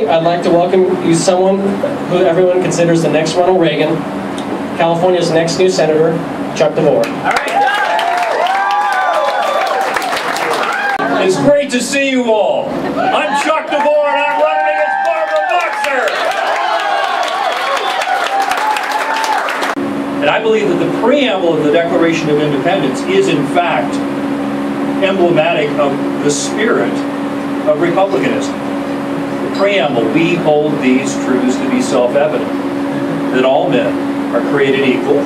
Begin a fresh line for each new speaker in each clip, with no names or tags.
I'd like to welcome you someone who everyone considers the next Ronald Reagan, California's next new senator, Chuck DeVore.
All right. It's great to see you all. I'm Chuck DeVore and I'm running against Barbara Boxer. And I believe that the preamble of the Declaration of Independence is in fact emblematic of the spirit of republicanism. The preamble, we hold these truths to be self-evident, that all men are created equal,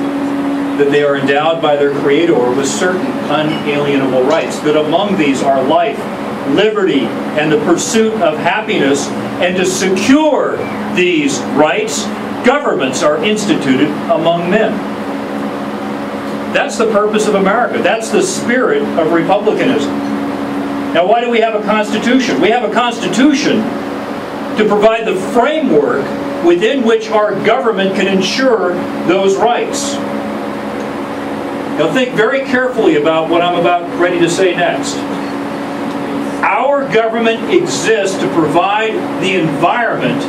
that they are endowed by their Creator with certain unalienable rights, that among these are life, liberty, and the pursuit of happiness, and to secure these rights, governments are instituted among men. That's the purpose of America. That's the spirit of republicanism. Now, why do we have a Constitution? We have a Constitution to provide the framework within which our government can ensure those rights. Now think very carefully about what I'm about ready to say next. Our government exists to provide the environment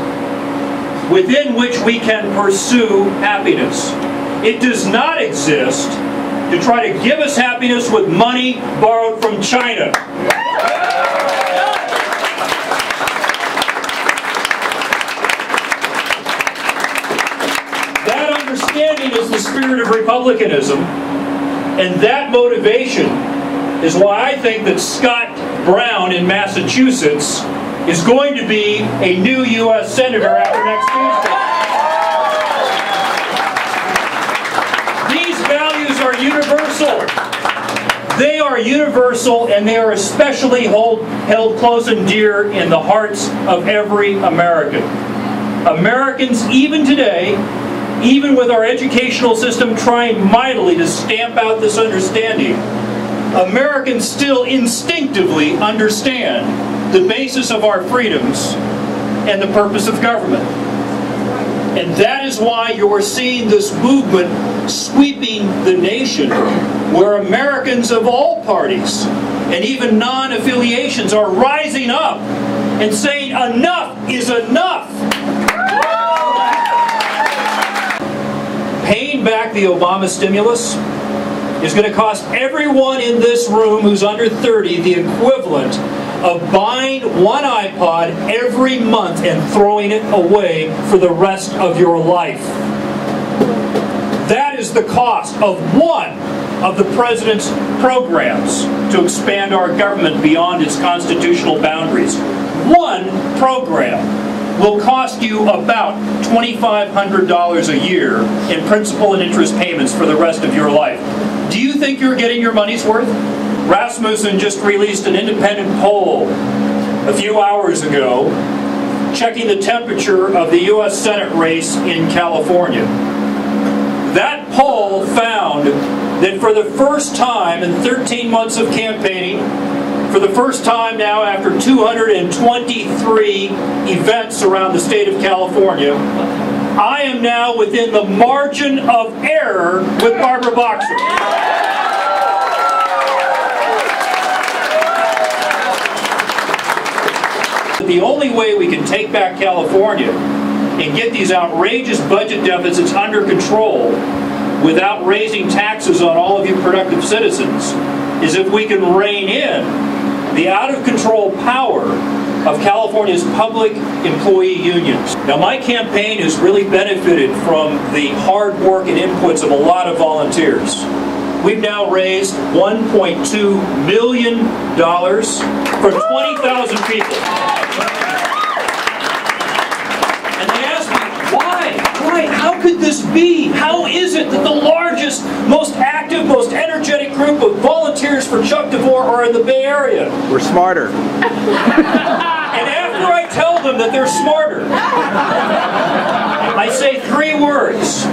within which we can pursue happiness. It does not exist to try to give us happiness with money borrowed from China. That understanding is the spirit of republicanism, and that motivation is why I think that Scott Brown in Massachusetts is going to be a new U.S. Senator after next Tuesday. These values are universal. They are universal, and they are especially held close and dear in the hearts of every American. Americans, even today, even with our educational system trying mightily to stamp out this understanding, Americans still instinctively understand the basis of our freedoms and the purpose of government. And that is why you're seeing this movement sweeping the nation, where Americans of all parties and even non-affiliations are rising up and saying enough is enough. Paying back the Obama stimulus is going to cost everyone in this room who's under 30 the equivalent of buying one iPod every month and throwing it away for the rest of your life. That is the cost of one of the President's programs to expand our government beyond its constitutional boundaries. One program will cost you about $2,500 a year in principal and interest payments for the rest of your life. Do you think you're getting your money's worth? Rasmussen just released an independent poll a few hours ago checking the temperature of the U.S. Senate race in California. That poll found that for the first time in 13 months of campaigning, for the first time now after 223 events around the state of California, I am now within the margin of error with Barbara Boxer. The only way we can take back California and get these outrageous budget deficits under control without raising taxes on all of you productive citizens is if we can rein in the out-of-control power of California's public employee unions. Now, my campaign has really benefited from the hard work and inputs of a lot of volunteers. We've now raised $1.2 million for 20,000 people. And they ask me, why? How could this be? How is it that the largest, most active, most energetic group of volunteers for Chuck DeVore are in the Bay Area?
We're smarter.
And after I tell them that they're smarter, I say three words.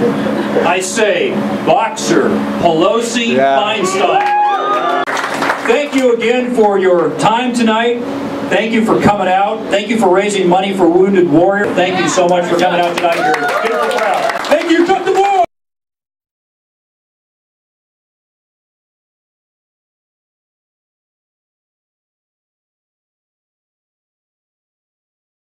I say, Boxer, Pelosi, Feinstein. Thank you again for your time tonight. Thank you for coming out. Thank you for raising money for Wounded Warrior. Thank you so much for coming out tonight.